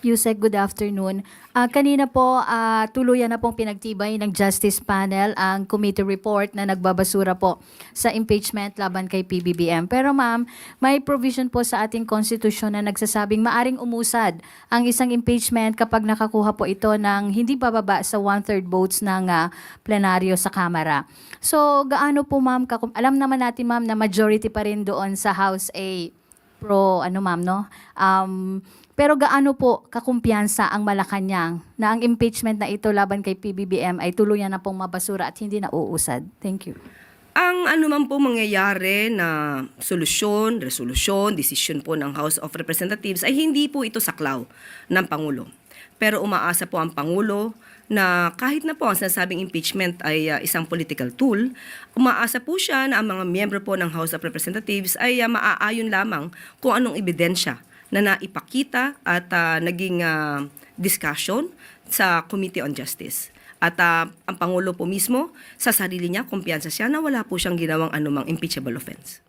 Yusek, good afternoon. Kanina po, tuluyan na pong pinagtibay ng Justice Panel ang committee report na nagbabasura po sa impeachment laban kay PBBM. Pero ma'am, may provision po sa ating konstitusyon na nagsasabing maaring umusad ang isang impeachment kapag nakakuha po ito ng hindi bababa sa 1/3 votes ng plenaryo sa Kamara. So, gaano po ma'am, alam naman natin ma'am na majority pa rin doon sa House A pro ma'am no? Pero gaano po kakumpiyansa ang Malacanang na ang impeachment na ito laban kay PBBM ay tuluyan na pong mabasura at hindi na uusad? Thank you. Ang anuman po mangyayari na solusyon, resolusyon, desisyon po ng House of Representatives ay hindi po ito saklaw ng Pangulo. Pero umaasa po ang Pangulo na kahit na po ang sinasabing impeachment ay isang political tool, umaasa po siya na ang mga miyembro po ng House of Representatives ay maaayon lamang kung anong ebidensya na naipakita at naging discussion sa Committee on Justice. At ang Pangulo po mismo, sa sarili niya, kumpiyansa siya na wala po siyang ginawang anumang impeachable offense.